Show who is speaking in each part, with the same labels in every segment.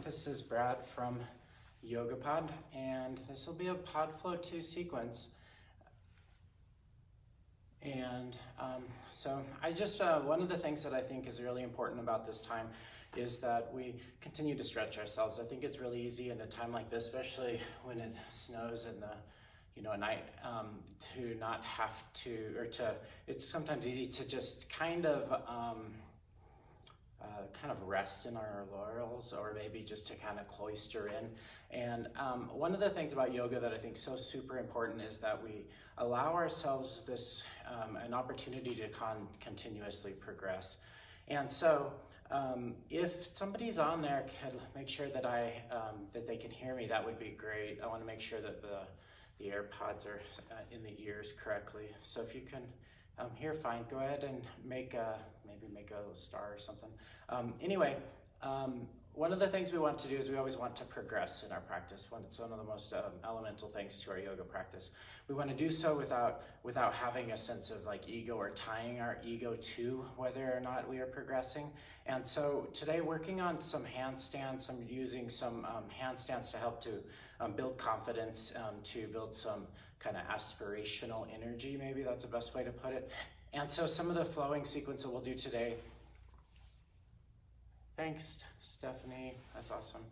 Speaker 1: This is Brad from YogaPod, and this will be a podFLOW 2 sequence. And so I just, one of the things that I think is really important about this time is that we continue to stretch ourselves. I think it's really easy in a time like this, especially when it snows in the, at night, to not have to, it's sometimes easy to just kind of rest in our laurels, or maybe just to kind of cloister in. And one of the things about yoga that I think is so super important is that we allow ourselves this an opportunity to continuously progress. And so if somebody's on there, could make sure that that they can hear me, that would be great. I want to make sure that the AirPods are in the ears correctly. So if you can hear fine, go ahead and maybe make a star or something. Anyway, one of the things we want to do is we always want to progress in our practice. It's one of the most elemental things to our yoga practice. We want to do so without having a sense of like ego or tying our ego to whether or not we are progressing. And so today, working on some handstands, using some handstands to help to build confidence, to build some kind of aspirational energy, maybe that's the best way to put it. And so some of the flowing sequence that we'll do today. Thanks, Stephanie, that's awesome.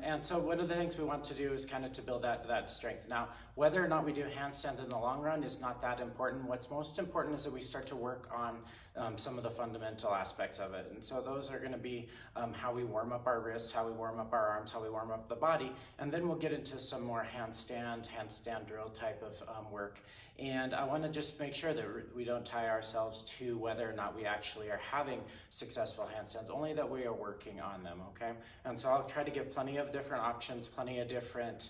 Speaker 1: And so one of the things we want to do is kind of to build that strength. Now, whether or not we do handstands in the long run is not that important. What's most important is that we start to work on some of the fundamental aspects of it. And so those are gonna be how we warm up our wrists, how we warm up our arms, how we warm up the body. And then we'll get into some more handstand drill type of work. And I wanna just make sure that we don't tie ourselves to whether or not we actually are having successful handstands, only that we are working on them, okay? And so I'll try to give plenty of different options, plenty of different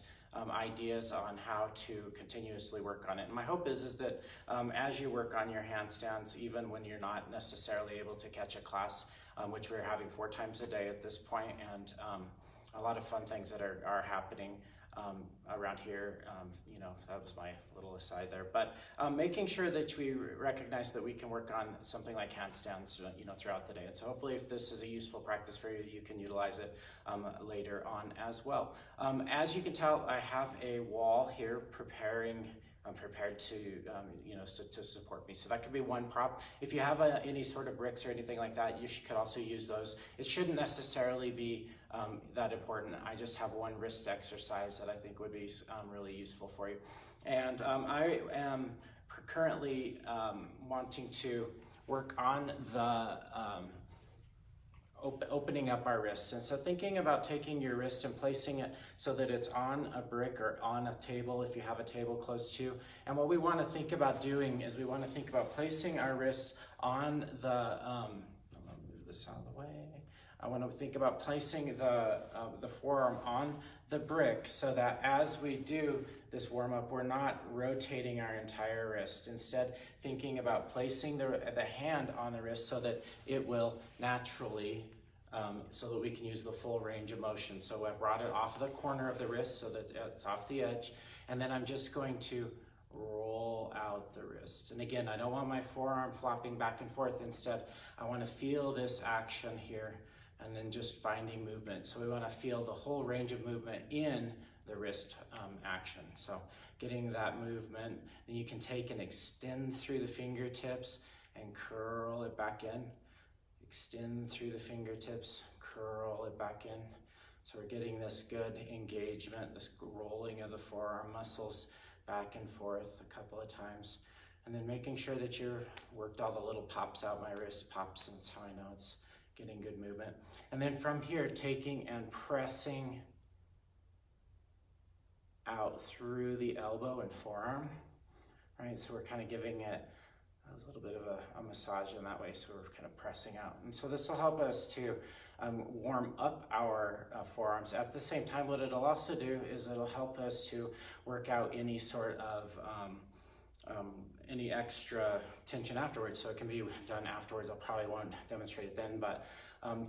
Speaker 1: ideas on how to continuously work on it. And my hope is that as you work on your handstands, even when you're not necessarily able to catch a class, which we're having 4 times a day at this point, and a lot of fun things that are happening around here, that was my little aside there. But making sure that we recognize that we can work on something like handstands, throughout the day. And so hopefully, if this is a useful practice for you, you can utilize it later on as well. As you can tell, I have a wall here I'm prepared to, to support me. So that could be one prop. If you have any sort of bricks or anything like that, you could also use those. It shouldn't necessarily be that important. I just have one wrist exercise that I think would be really useful for you. And I am currently wanting to work on the opening up our wrists. And so thinking about taking your wrist and placing it so that it's on a brick or on a table if you have a table close to. And what we want to think about doing is we want to think about placing our wrist on the, I'm gonna move this out of the way. I want to think about placing the forearm on the brick so that as we do this warm up, we're not rotating our entire wrist. Instead, thinking about placing the hand on the wrist so that it will naturally, so that we can use the full range of motion. So I brought it off the corner of the wrist so that it's off the edge. And then I'm just going to roll out the wrist. And again, I don't want my forearm flopping back and forth. Instead, I want to feel this action here and then just finding movement. So we want to feel the whole range of movement in the wrist action. So getting that movement, then you can take and extend through the fingertips and curl it back in. Extend through the fingertips, curl it back in. So we're getting this good engagement, this rolling of the forearm muscles back and forth a couple of times. And then making sure that you've worked all the little pops out. My wrist pops, and that's how I know it's getting good movement. And then from here, taking and pressing out through the elbow and forearm, right? So we're kind of giving it a little bit of a massage in that way, so we're kind of pressing out. And so this will help us to warm up our forearms. At the same time, what it'll also do is it'll help us to work out any sort of any extra tension afterwards. So it can be done afterwards. I probably won't demonstrate it then, but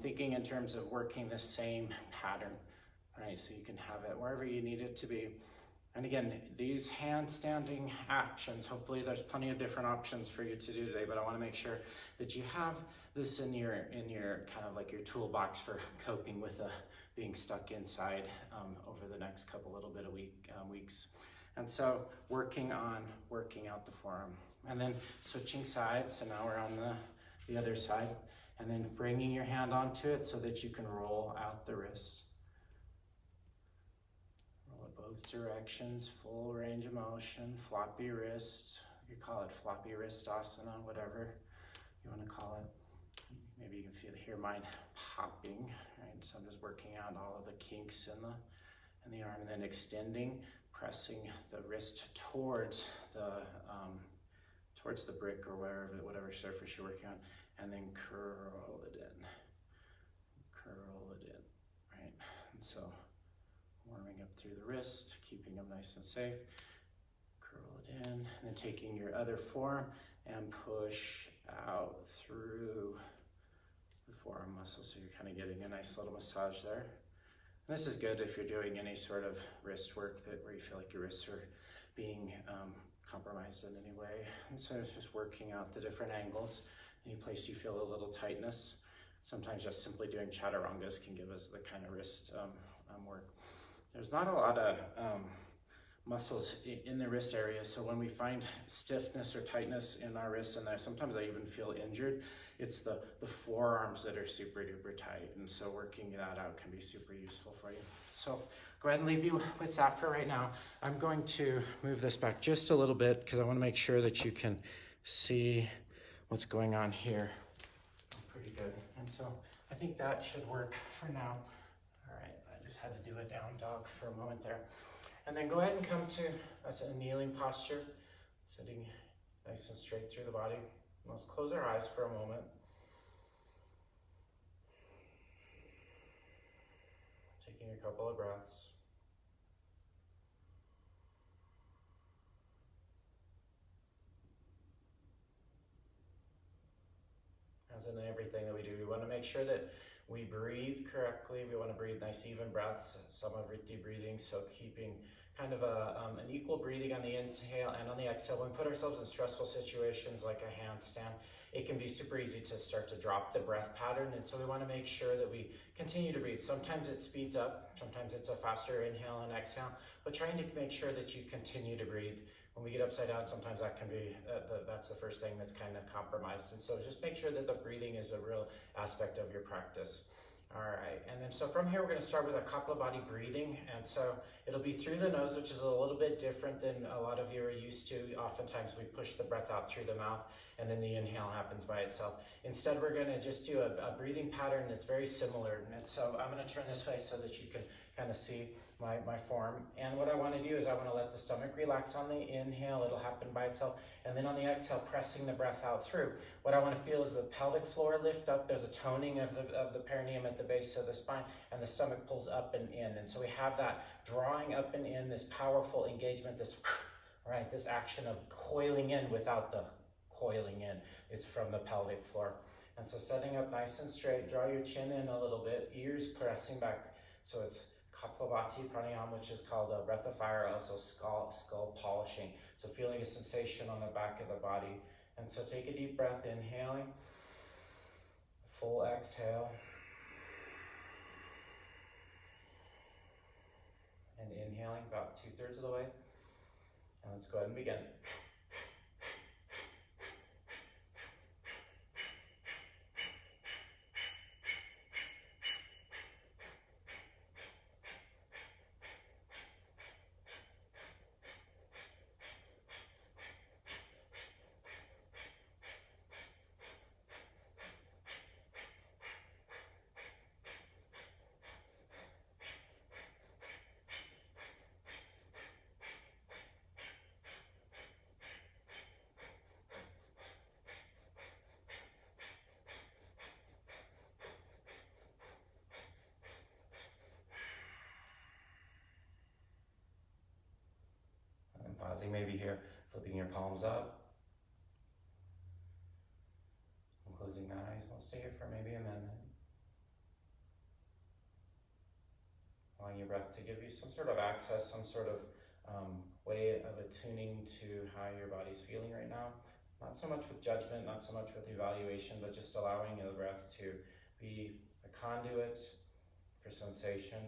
Speaker 1: thinking in terms of working the same pattern, right? So you can have it wherever you need it to be. And again, these handstanding actions, hopefully there's plenty of different options for you to do today, but I want to make sure that you have this in your kind of like your toolbox for coping with being stuck inside over the next little bit of weeks. And so working out the forearm, and then switching sides. So now we're on the other side, and then bringing your hand onto it so that you can roll out the wrist. Roll it both directions, full range of motion, floppy wrists. You call it floppy wrist asana, whatever you want to call it. Maybe you can hear mine popping, right? So I'm just working out all of the kinks in the arm, and then extending, pressing the wrist towards the brick or whatever surface you're working on, and then curl it in, right? And so warming up through the wrist, keeping them nice and safe, curl it in, and then taking your other forearm and push out through the forearm muscle, so you're kind of getting a nice little massage there. And this is good if you're doing any sort of wrist work where you feel like your wrists are being compromised in any way. And so it's just working out the different angles. Any place you feel a little tightness. Sometimes just simply doing chaturangas can give us the kind of wrist work. There's not a lot of muscles in the wrist area, so when we find stiffness or tightness in our wrists, and sometimes I even feel injured, it's the forearms that are super duper tight, and so working that out can be super useful for you. So go ahead and leave you with that for right now. I'm going to move this back just a little bit because I want to make sure that you can see what's going on here. Pretty good. And so I think that should work for now. All right, I just had to do a down dog for a moment there. And then go ahead and come to a kneeling posture, sitting nice and straight through the body. Let's close our eyes for a moment. Taking a couple of breaths. As in everything that we do, we want to make sure that we breathe correctly. We want to breathe nice even breaths, samavriti breathing, so keeping kind of an equal breathing on the inhale and on the exhale. When we put ourselves in stressful situations like a handstand, it can be super easy to start to drop the breath pattern, and so we want to make sure that we continue to breathe. Sometimes it speeds up, sometimes it's a faster inhale and exhale, but trying to make sure that you continue to breathe. When we get upside down, sometimes that can be, that's the first thing that's kind of compromised. And so just make sure that the breathing is a real aspect of your practice. All right, and then so from here, we're gonna start with a Kapalabhati breathing. And so it'll be through the nose, which is a little bit different than a lot of you are used to. Oftentimes we push the breath out through the mouth and then the inhale happens by itself. Instead, we're gonna just do a breathing pattern that's very similar. And so I'm gonna turn this way so that you can kind of see my form. And what I want to do is I want to let the stomach relax on the inhale. It'll happen by itself. And then on the exhale, pressing the breath out through. What I want to feel is the pelvic floor lift up. There's a toning of the perineum at the base of the spine, and the stomach pulls up and in. And so we have that drawing up and in, this powerful engagement, this action of coiling in without the coiling in. It's from the pelvic floor. And so setting up nice and straight, draw your chin in a little bit, ears pressing back. So it's Kapalabhati pranayama, which is called a breath of fire, also skull polishing. So feeling a sensation on the back of the body. And so take a deep breath, inhaling, full exhale, and inhaling about 2/3 of the way. And let's go ahead and begin. Pausing maybe here, flipping your palms up. And closing eyes. We'll stay here for maybe a minute. Allowing your breath to give you some sort of access, some sort of way of attuning to how your body's feeling right now. Not so much with judgment, not so much with evaluation, but just allowing the breath to be a conduit for sensation.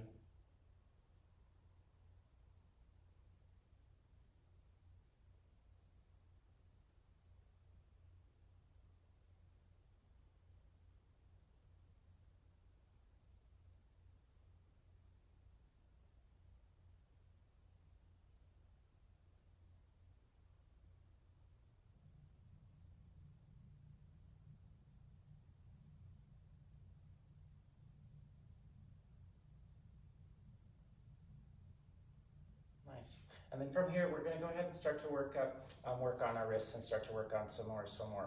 Speaker 1: Nice. And then from here, we're going to go ahead and start to work on our wrists and start to work on some more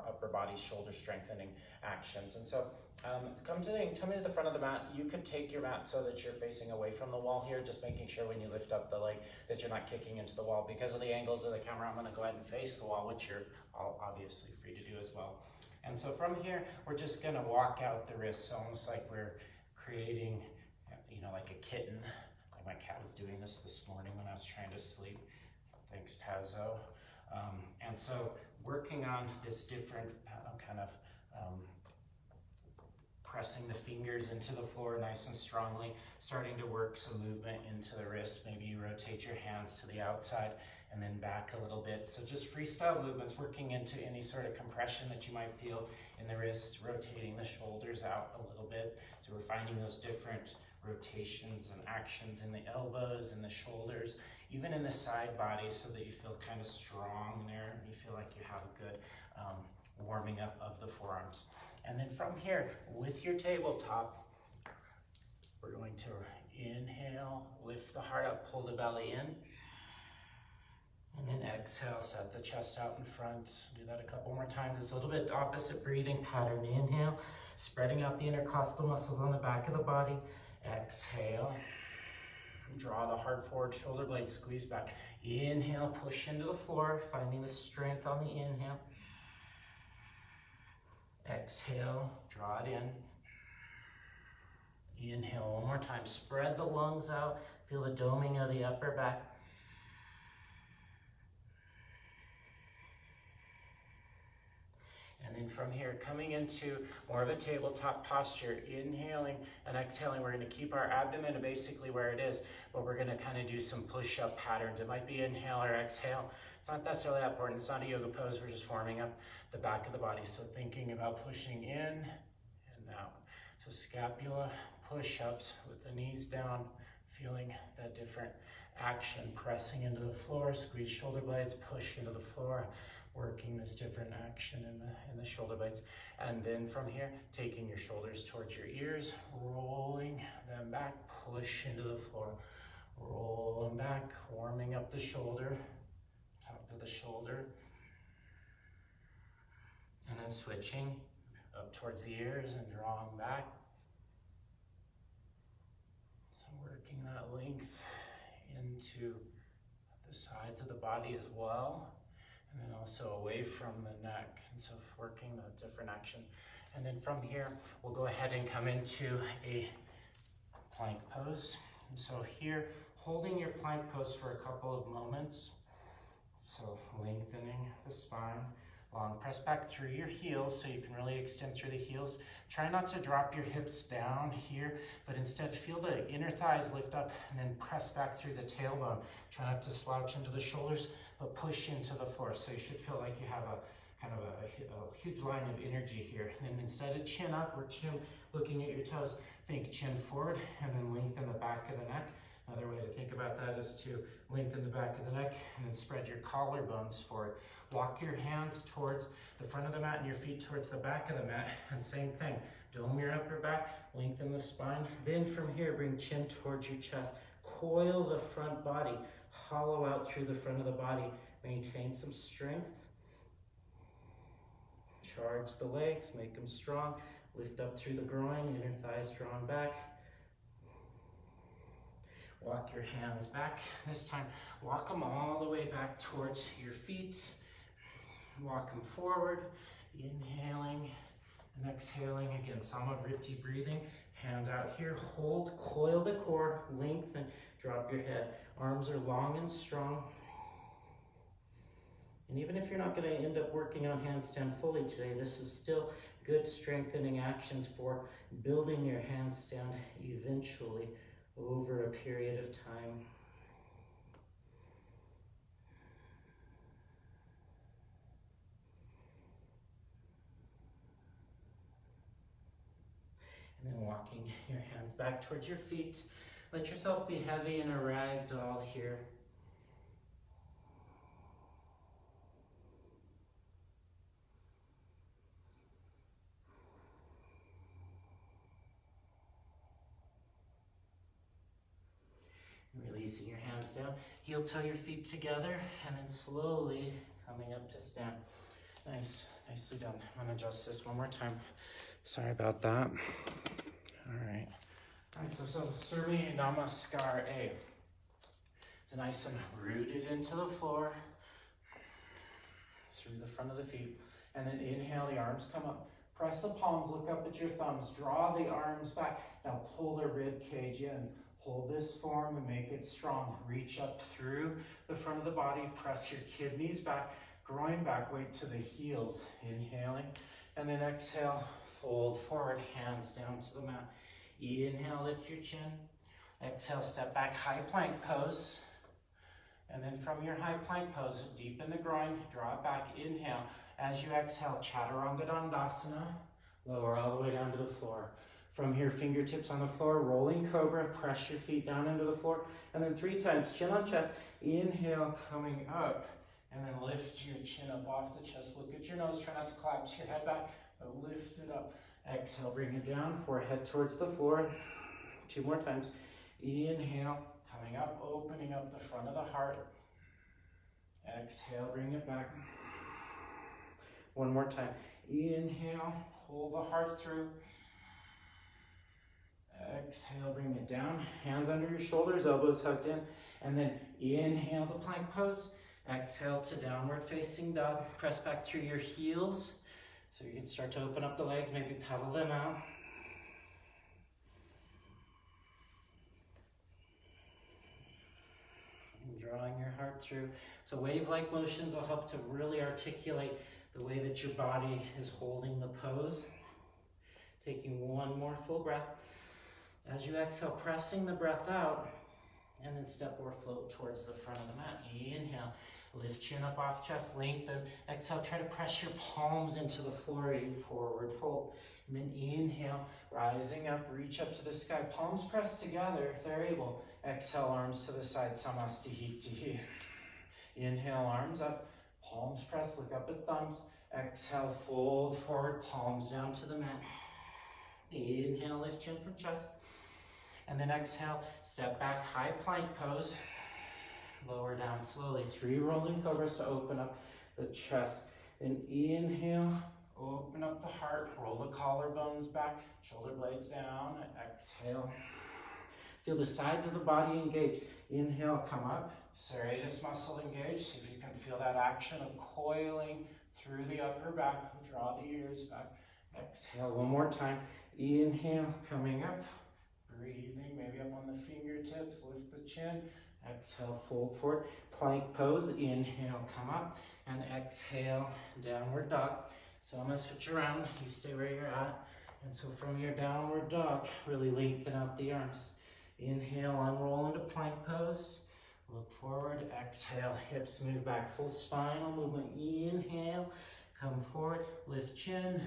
Speaker 1: upper body shoulder strengthening actions. And so come to the front of the mat. You could take your mat so that you're facing away from the wall here, just making sure when you lift up the leg that you're not kicking into the wall. Because of the angles of the camera, I'm going to go ahead and face the wall, which you're all obviously free to do as well. And so from here, we're just going to walk out the wrists, almost like we're creating, like a kitten. My cat was doing this morning when I was trying to sleep. Thanks, Tazo. And so working on this different pressing the fingers into the floor nice and strongly, starting to work some movement into the wrist. Maybe you rotate your hands to the outside and then back a little bit. So just freestyle movements, working into any sort of compression that you might feel in the wrist, rotating the shoulders out a little bit. So we're finding those different rotations and actions in the elbows and the shoulders, even in the side body, so that you feel kind of strong there. You feel like you have a good warming up of the forearms. And then from here, with your tabletop, we're going to inhale, lift the heart up, pull the belly in, and then exhale, set the chest out in front. Do that a couple more times. It's a little bit opposite breathing pattern. Inhale, spreading out the intercostal muscles on the back of the body. Exhale, draw the heart forward, shoulder blades squeeze back. Inhale, push into the floor, finding the strength on the inhale. Exhale, draw it in. Inhale one more time, spread the lungs out, feel the doming of the upper back. And then from here, coming into more of a tabletop posture, inhaling and exhaling. We're going to keep our abdomen basically where it is, but we're going to kind of do some push-up patterns. It might be inhale or exhale. It's not necessarily that important. It's not a yoga pose. We're just warming up the back of the body. So thinking about pushing in and out. So scapula push-ups with the knees down, feeling that different action, pressing into the floor, squeeze shoulder blades, push into the floor. Working this different action in the shoulder blades. And then from here, taking your shoulders towards your ears, rolling them back, push into the floor, roll them back, warming up the shoulder, top of the shoulder. And then switching up towards the ears and drawing back. So working that length into the sides of the body as well. And then also away from the neck, and so working a different action. And then from here, we'll go ahead and come into a plank pose. And so here, holding your plank pose for a couple of moments. So lengthening the spine, long press back through your heels so you can really extend through the heels. Try not to drop your hips down here, but instead feel the inner thighs lift up and then press back through the tailbone. Try not to slouch into the shoulders, but push into the floor. So you should feel like you have a kind of a huge line of energy here. And then instead of chin up or chin looking at your toes, think chin forward and then lengthen the back of the neck. Another way to think about that is to lengthen the back of the neck and then spread your collarbones forward. Walk your hands towards the front of the mat and your feet towards the back of the mat. And same thing, dome your upper back, lengthen the spine. Then from here, bring chin towards your chest. Coil the front body, hollow out through the front of the body. Maintain some strength. Charge the legs, make them strong. Lift up through the groin, inner thighs drawn back. Walk your hands back. This time, walk them all the way back towards your feet. Walk them forward, inhaling And exhaling again, some of deep breathing. Hands out here, hold, coil the core, lengthen, drop your head. Arms are long and strong. And even if you're not going to end up working on handstand fully today, this is still good strengthening actions for building your handstand eventually over a period of time. And then walking your hands back towards your feet. Let yourself be heavy in a rag doll here. Releasing your hands down. Heel toe your feet together and then slowly coming up to stand. Nice, nicely done. I'm gonna adjust this one more time. Sorry about that. All right, so Surya Namaskar A. Nice and rooted into the floor, through the front of the feet. And then inhale, the arms come up. Press the palms, look up at your thumbs. Draw the arms back. Now pull the rib cage in. Hold this form and make it strong. Reach up through the front of the body. Press your kidneys back, groin back, weight to the heels. Inhaling, and then exhale, fold forward, hands down to the mat. Inhale, lift your chin. Exhale, step back, high plank pose. And then from your high plank pose, deepen the groin, draw it back, inhale. As you exhale, Chaturanga Dandasana, lower all the way down to the floor. From here, fingertips on the floor, rolling cobra, press your feet down into the floor. And then 3 times, chin on chest, inhale, coming up. And then lift your chin up off the chest. Look at your nose, try not to collapse your head back, but lift it up. Exhale, bring it down, forehead towards the floor. 2 more times. Inhale, coming up, opening up the front of the heart. Exhale, bring it back. 1 more time. Inhale, pull the heart through. Exhale, bring it down. Hands under your shoulders, elbows hugged in. And then inhale the plank pose. Exhale to downward facing dog. Press back through your heels. So you can start to open up the legs, maybe pedal them out. And drawing your heart through. So wave-like motions will help to really articulate the way that your body is holding the pose. Taking 1 more full breath. As you exhale, pressing the breath out, and then step or float towards the front of the mat. Inhale, lift chin up off chest, lengthen. Exhale, try to press your palms into the floor as you forward fold. And then inhale, rising up, reach up to the sky. Palms pressed together if they're able. Exhale, arms to the side, Samastihiti. Inhale, arms up, palms pressed, look up at thumbs. Exhale, fold forward, palms down to the mat. Inhale, lift chin from chest. And then exhale, step back, high plank pose. Lower down slowly. 3 rolling cobras to open up the chest. And inhale, open up the heart, roll the collarbones back, shoulder blades down. Exhale. Feel the sides of the body engage. Inhale, come up. Serratus muscle engage. See if you can feel that action of coiling through the upper back. Draw the ears back. Exhale, 1 more time. Inhale, coming up. Breathing, maybe up on the fingertips, lift the chin. Exhale, fold forward, plank pose. Inhale, come up, and exhale, downward dog. So I'm gonna switch around, you stay where you're at. And so from your downward dog, really lengthen out the arms. Inhale, unroll into plank pose. Look forward, exhale, hips move back, full spinal movement. Inhale, come forward, lift chin,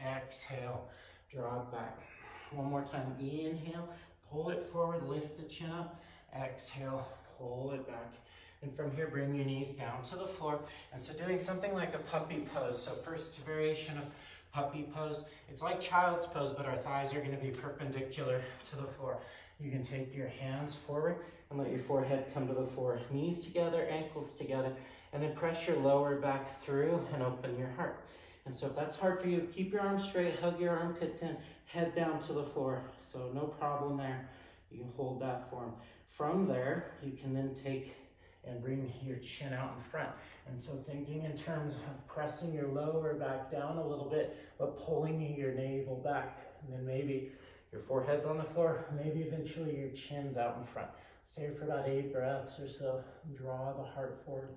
Speaker 1: exhale, draw it back. 1 more time, inhale, pull it forward, lift the chin up, exhale, pull it back. And from here, bring your knees down to the floor. And so doing something like a puppy pose. So first variation of puppy pose. It's like child's pose, but our thighs are gonna be perpendicular to the floor. You can take your hands forward and let your forehead come to the floor. Knees together, ankles together, and then press your lower back through and open your heart. And so if that's hard for you, keep your arms straight, hug your armpits in, head down to the floor. So no problem there. You can hold that form. From there, you can then take and bring your chin out in front. And so thinking in terms of pressing your lower back down a little bit, but pulling your navel back. And then maybe your forehead's on the floor, maybe eventually your chin's out in front. Stay here for about 8 breaths or so. Draw the heart forward.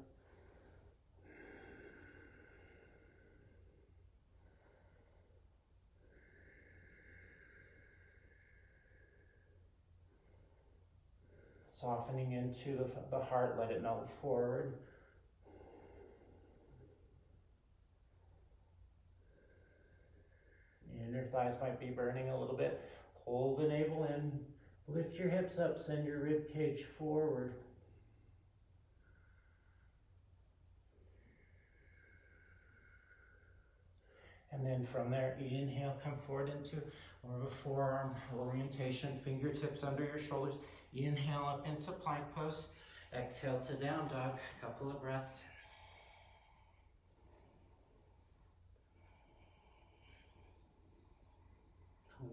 Speaker 1: Softening into the heart, let it melt forward. Inner thighs might be burning a little bit. Pull the navel in, lift your hips up, send your rib cage forward. And then from there, inhale, come forward into more of a forearm orientation, fingertips under your shoulders. Inhale up into plank pose. Exhale to down dog, couple of breaths.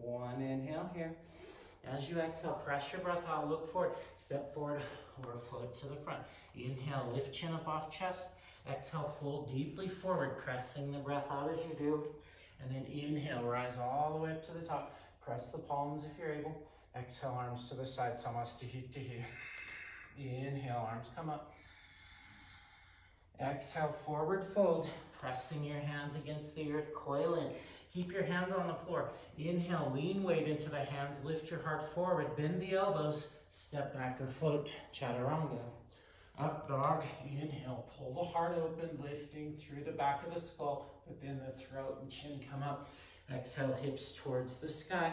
Speaker 1: One inhale here. As you exhale, press your breath out, look forward, step forward or float to the front. Inhale, lift chin up off chest. Exhale, fold deeply forward, pressing the breath out as you do. And then inhale, rise all the way up to the top. Press the palms if you're able. Exhale, arms to the side, Samasthiti. Inhale, arms come up. Exhale, forward fold, pressing your hands against the earth, coil in. Keep your hand on the floor. Inhale, lean weight into the hands, lift your heart forward, bend the elbows, step back or float, chaturanga. Up dog, inhale, pull the heart open, lifting through the back of the skull, but then the throat and chin come up. Exhale, hips towards the sky,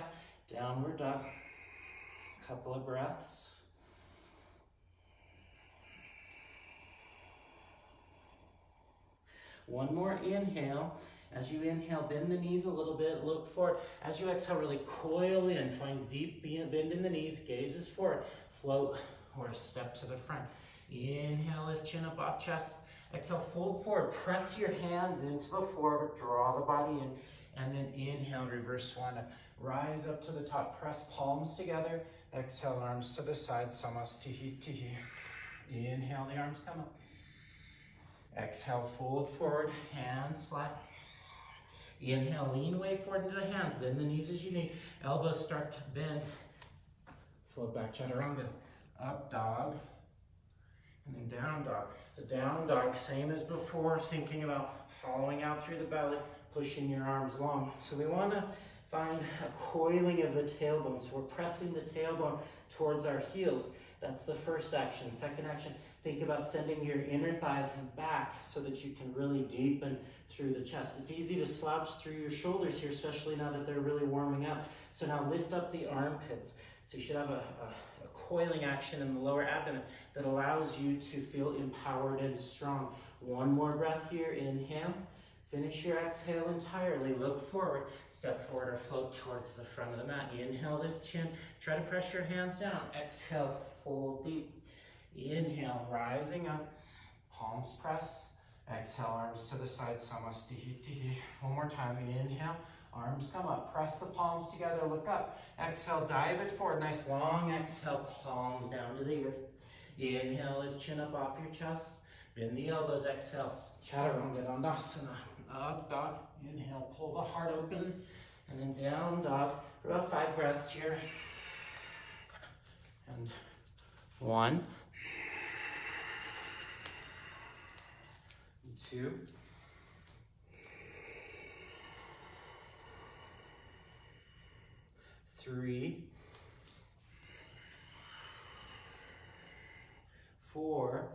Speaker 1: downward dog. Couple of breaths. One more inhale. As you inhale, bend the knees a little bit, look forward. As you exhale, really coil in, find deep bend in the knees, gazes forward, float or step to the front. Inhale, lift chin up off chest. Exhale, fold forward, press your hands into the floor, draw the body in, and then inhale, reverse swan. Rise up to the top, press palms together. Exhale, arms to the side, Samasthiti. Inhale, the arms come up. Exhale, fold forward, hands flat. Inhale, lean way forward into the hands, bend the knees as you need. Elbows start to bend. Float back, chaturanga. Up dog, and then down dog. So down dog, same as before, thinking about hollowing out through the belly, pushing your arms long. So we want to find a coiling of the tailbone. So we're pressing the tailbone towards our heels. That's the first action. Second action, think about sending your inner thighs back so that you can really deepen through the chest. It's easy to slouch through your shoulders here, especially now that they're really warming up. So now lift up the armpits. So you should have a coiling action in the lower abdomen that allows you to feel empowered and strong. One more breath here, inhale. Finish your exhale entirely, look forward, step forward or float towards the front of the mat. Inhale, lift chin, try to press your hands down. Exhale, fold deep. Inhale, rising up, palms press. Exhale, arms to the side, Samasthiti. One more time, inhale, arms come up, press the palms together, look up. Exhale, dive it forward, nice long exhale, palms down to the earth. Inhale, lift chin up off your chest, bend the elbows, exhale, chaturanga dandasana. Up dog, inhale, pull the heart open, and then down dog, for about 5 breaths here. And 1, 2, 3, 4,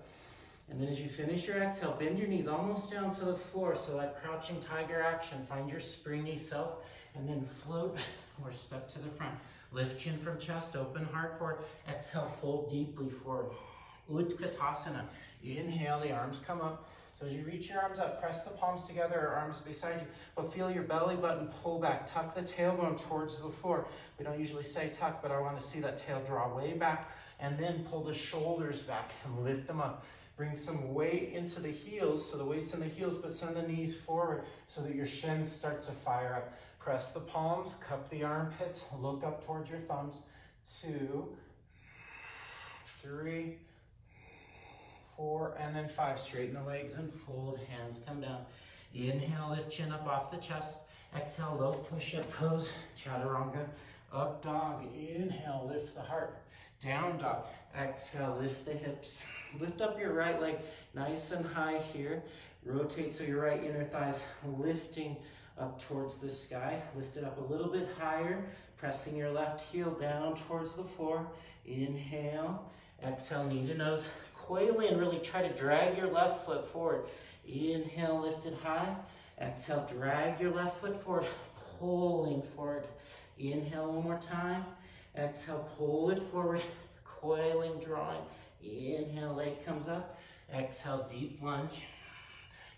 Speaker 1: and then as you finish your exhale, bend your knees almost down to the floor, so that crouching tiger action, find your springy self, and then float or step to the front. Lift chin from chest, open heart forward, exhale, fold deeply forward. Utkatasana, inhale, the arms come up. So as you reach your arms up, press the palms together or arms beside you, but feel your belly button pull back, tuck the tailbone towards the floor. We don't usually say tuck, but I want to see that tail draw way back, and then pull the shoulders back and lift them up. Bring some weight into the heels, so the weight's in the heels, but send the knees forward so that your shins start to fire up. Press the palms, cup the armpits, look up towards your thumbs. 2, 3, 4, and then 5. Straighten the legs and fold, hands come down. Inhale, lift chin up off the chest. Exhale, low push-up pose, chaturanga. Up dog, inhale, lift the heart. Down dog, exhale, lift the hips. Lift up your right leg nice and high here. Rotate so your right inner thigh's lifting up towards the sky. Lift it up a little bit higher, pressing your left heel down towards the floor. Inhale, exhale, knee to nose. Coil in, really try to drag your left foot forward. Inhale, lift it high. Exhale, drag your left foot forward, pulling forward. Inhale one more time. Exhale, pull it forward, coiling, drawing. Inhale, leg comes up. Exhale, deep lunge.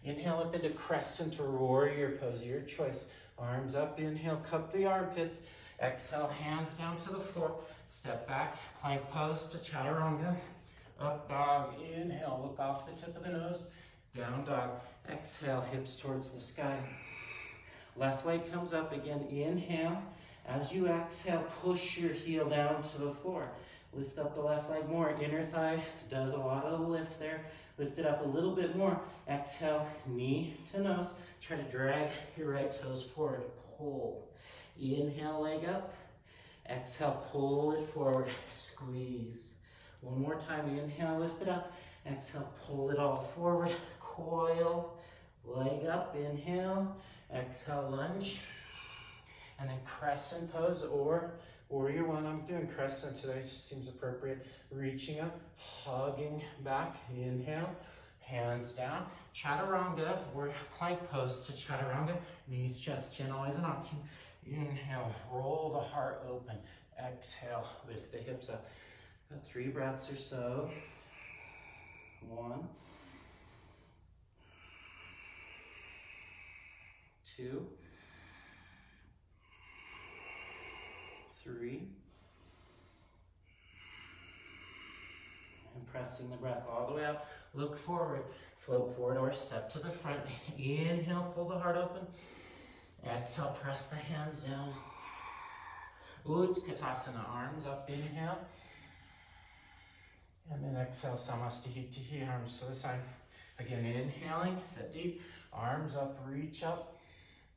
Speaker 1: Inhale up into crescent or warrior pose, your choice. Arms up, inhale, cup the armpits. Exhale, hands down to the floor. Step back, plank pose to chaturanga. Up dog, inhale, look off the tip of the nose. Down dog, exhale, hips towards the sky. Left leg comes up again, inhale. As you exhale, push your heel down to the floor. Lift up the left leg more. Inner thigh does a lot of the lift there. Lift it up a little bit more. Exhale, knee to nose. Try to drag your right toes forward. Pull. Inhale, leg up. Exhale, pull it forward. Squeeze. One more time. Inhale, lift it up. Exhale, pull it all forward. Coil. Leg up. Inhale. Exhale, lunge. And then crescent pose or warrior one. I'm doing crescent today, just seems appropriate. Reaching up, hugging back. Inhale, hands down. Chaturanga or plank pose to chaturanga. Knees, chest, chin, always an option. Inhale, roll the heart open. Exhale, lift the hips up. 3 breaths or so. 1, 2, 3, and pressing the breath all the way out. Look forward, float forward or step to the front. Inhale, pull the heart open. Exhale, press the hands down. Utkatasana, arms up, inhale. And then exhale, Samastihitihi, arms to the side. Again, inhaling, sit deep, arms up, reach up.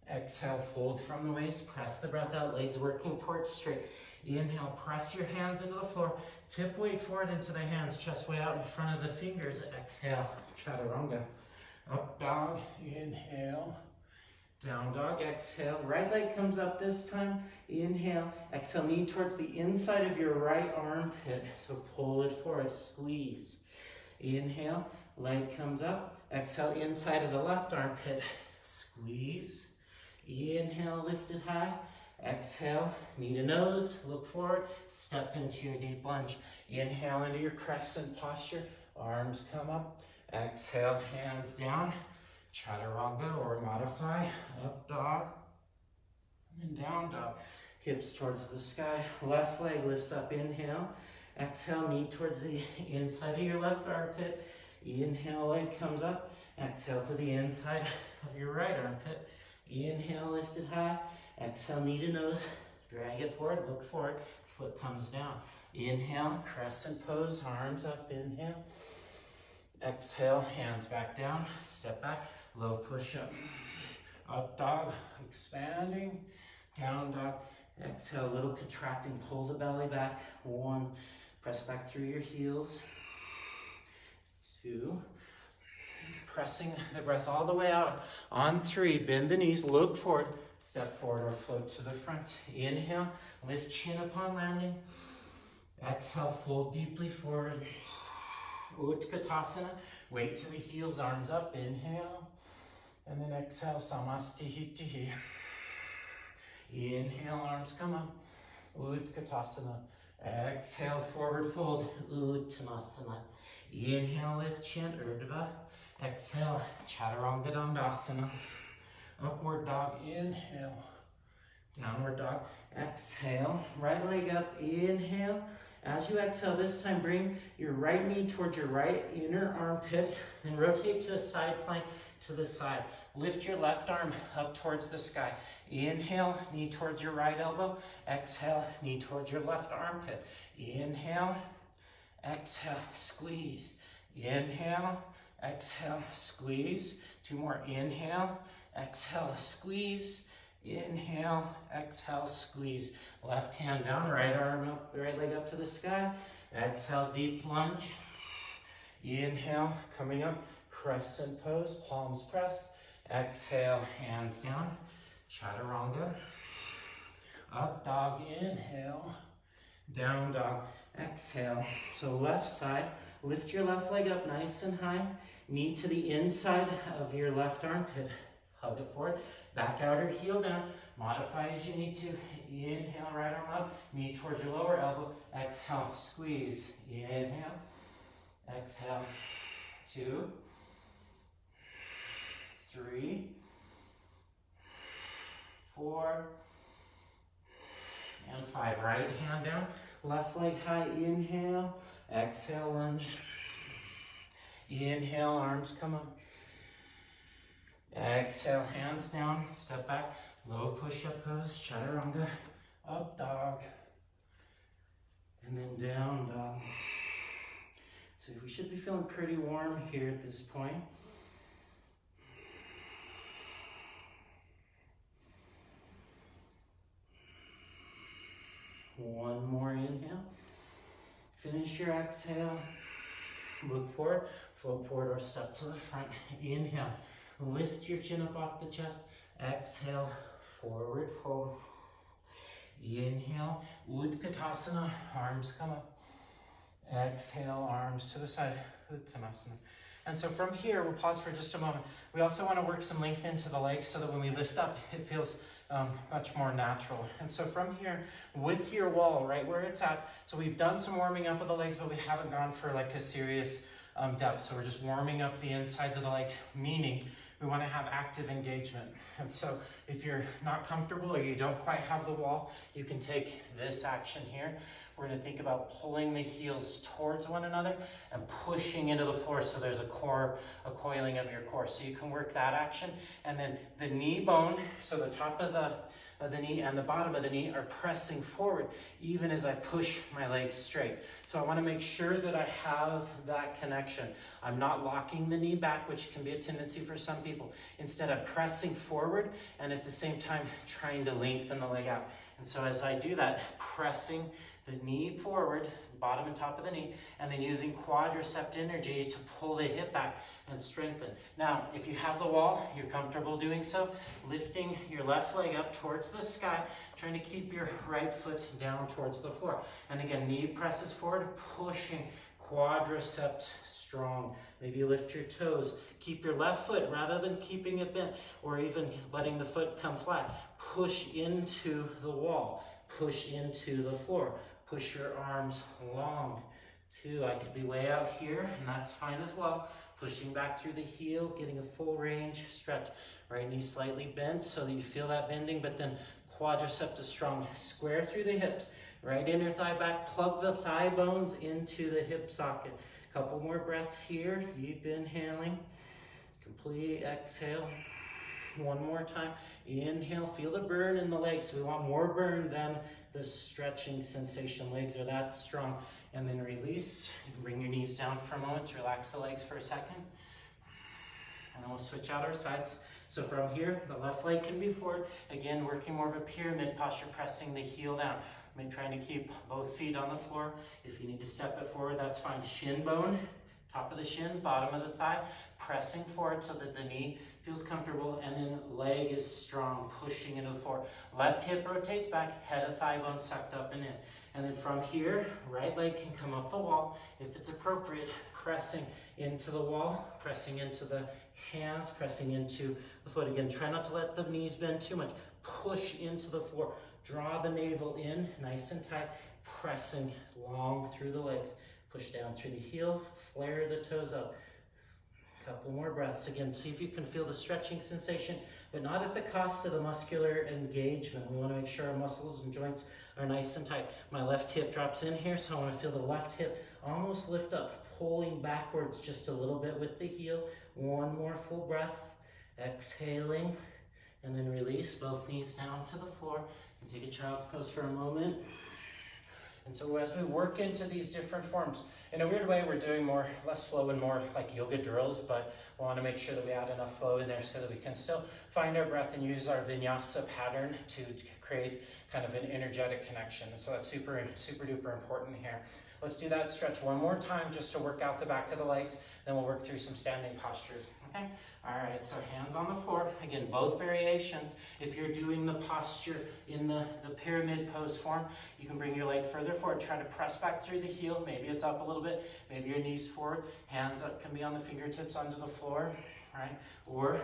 Speaker 1: Exhale, fold from the waist, press the breath out, legs working towards straight. Inhale, press your hands into the floor, tip weight forward into the hands, chest way out in front of the fingers. Exhale, chaturanga. Up dog, inhale. Down dog, exhale. Right leg comes up this time. Inhale, exhale, knee towards the inside of your right armpit. So pull it forward, squeeze. Inhale, leg comes up. Exhale, inside of the left armpit. Squeeze. Inhale, lift it high. Exhale, knee to nose, look forward, step into your deep lunge. Inhale into your crescent posture, arms come up. Exhale, hands down, chaturanga or modify, up dog, and then down dog. Hips towards the sky, left leg lifts up, inhale. Exhale, knee towards the inside of your left armpit. Inhale, leg comes up. Exhale to the inside of your right armpit. Inhale, lift it high. Exhale, knee to nose. Drag it forward, look forward. Foot comes down. Inhale, crescent pose, arms up, inhale. Exhale, hands back down. Step back, low push up. Up dog, expanding. Down dog. Exhale, little contracting, pull the belly back. 1, press back through your heels. 2, pressing the breath all the way out. On 3, bend the knees, look forward, step forward or float to the front. Inhale, lift chin upon landing. Exhale, fold deeply forward. Utkatasana, weight to the heels, arms up, inhale. And then exhale, Samastihitihi. Inhale, arms come up. Utkatasana. Exhale, forward fold. Uttanasana. Inhale, lift chin, Urdhva. Exhale, Chaturanga Dandasana. Upward dog, inhale. Downward dog, exhale. Right leg up, inhale. As you exhale, this time bring your right knee towards your right inner armpit. Then rotate to a side plank to the side. Lift your left arm up towards the sky. Inhale, knee towards your right elbow. Exhale, knee towards your left armpit. Inhale, exhale, squeeze. Inhale, exhale, squeeze. 2 more, inhale, exhale, squeeze. Inhale, exhale, squeeze. Left hand down, right arm up, right leg up to the sky. Exhale, deep lunge. Inhale, coming up, crescent pose, palms press. Exhale, hands down, chaturanga. Up dog, inhale. Down dog, exhale. So left side, lift your left leg up nice and high. Knee to the inside of your left armpit. Hug it forward. Back outer heel down. Modify as you need to. Inhale, right arm up. Knee towards your lower elbow. Exhale, squeeze. Inhale. Exhale. 2, 3, 4, and 5. Right hand down. Left leg high. Inhale. Exhale, lunge. Inhale, arms come up. Exhale, hands down, step back, low push-up pose, chaturanga, up dog, and then down dog. So we should be feeling pretty warm here at this point. One more inhale. Finish your exhale. Look forward, float forward or step to the front. Inhale, lift your chin up off the chest. Exhale, forward fold. Inhale, Utkatasana, arms come up. Exhale, arms to the side, Uttanasana. And so from here, we'll pause for just a moment. We also want to work some length into the legs so that when we lift up, it feels much more natural. And so from here, with your wall, right where it's at, so we've done some warming up of the legs, but we haven't gone for like a serious depth. So we're just warming up the insides of the legs, meaning we want to have active engagement. And so if you're not comfortable or you don't quite have the wall, you can take this action here. We're going to think about pulling the heels towards one another and pushing into the floor so there's a coiling of your core. So you can work that action. And then the knee bone, so the top of the knee and the bottom of the knee are pressing forward even as I push my legs straight. So I want to make sure that I have that connection. I'm not locking the knee back, which can be a tendency for some people. Instead, I'm pressing forward and at the same time trying to lengthen the leg out. And so as I do that, pressing the knee forward, bottom and top of the knee, and then using quadricep energy to pull the hip back and strengthen. Now, if you have the wall, you're comfortable doing so, lifting your left leg up towards the sky, trying to keep your right foot down towards the floor. And again, knee presses forward, pushing quadriceps strong. Maybe you lift your toes. Keep your left foot, rather than keeping it bent or even letting the foot come flat, push into the wall, push into the floor. Push your arms long. 2, I could be way out here, and that's fine as well. Pushing back through the heel, getting a full range stretch. Right knee slightly bent so that you feel that bending, but then quadriceps is strong. Square through the hips. Right inner thigh back, plug the thigh bones into the hip socket. Couple more breaths here, deep inhaling. Complete exhale. One more time. Inhale, feel the burn in the legs. We want more burn than the stretching sensation. Legs are that strong. And then release. You can bring your knees down for a moment to relax the legs for a second. And then we'll switch out our sides. So from here, the left leg can be forward. Again, working more of a pyramid posture, pressing the heel down. I'm trying to keep both feet on the floor. If you need to step it forward, that's fine. Shin bone, top of the shin, bottom of the thigh, pressing forward so that the knee feels comfortable, and then leg is strong, pushing into the floor. Left hip rotates back, head of thigh bone sucked up and in. And then from here, right leg can come up the wall if it's appropriate, pressing into the wall, pressing into the hands, pressing into the foot. Again, try not to let the knees bend too much. Push into the floor. Draw the navel in, nice and tight, pressing long through the legs. Push down through the heel, flare the toes up. Couple more breaths. Again, see if you can feel the stretching sensation, but not at the cost of the muscular engagement. We want to make sure our muscles and joints are nice and tight. My left hip drops in here, so I want to feel the left hip almost lift up, pulling backwards just a little bit with the heel. One more full breath. Exhaling, and then release both knees down to the floor. And take a child's pose for a moment. And And so as we work into these different forms, in a weird way, we're doing less flow and more like yoga drills, but we want to make sure that we add enough flow in there so that we can still find our breath and use our vinyasa pattern to create kind of an energetic connection. And so that's super, super duper important here. Let's do that stretch one more time just to work out the back of the legs. Then we'll work through some standing postures. Okay? All right, so hands on the floor. Again, both variations. If you're doing the posture in the pyramid pose form, you can bring your leg further forward. Try to press back through the heel. Maybe it's up a little bit. Maybe your knees forward. Hands up can be on the fingertips onto the floor. Right? Or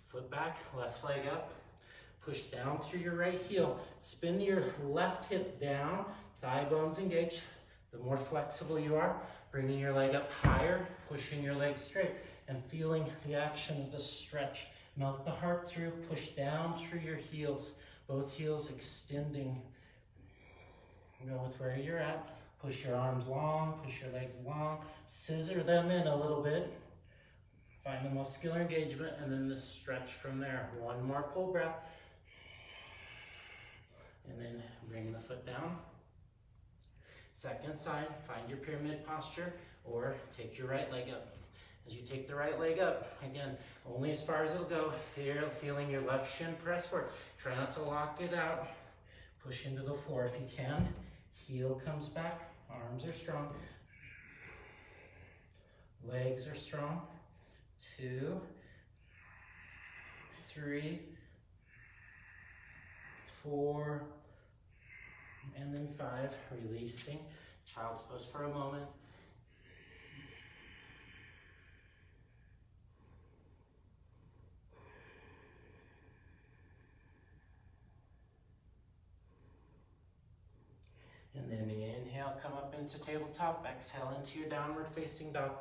Speaker 1: foot back, left leg up. Push down through your right heel. Spin your left hip down. Thigh bones engage. The more flexible you are, bringing your leg up higher, pushing your leg straight, and feeling the action of the stretch. Melt the heart through, push down through your heels, both heels extending. Go with where you're at. Push your arms long, push your legs long, scissor them in a little bit. Find the muscular engagement, and then the stretch from there. One more full breath. And then bring the foot down. Second side, find your pyramid posture, or take your right leg up. As you take the right leg up, again, only as far as it'll go, feeling your left shin press forward. Try not to lock it out. Push into the floor if you can. Heel comes back, arms are strong. Legs are strong. 2, 3, 4, and then 5, releasing. Child's pose for a moment. And then inhale, come up into tabletop. Exhale into your downward facing dog.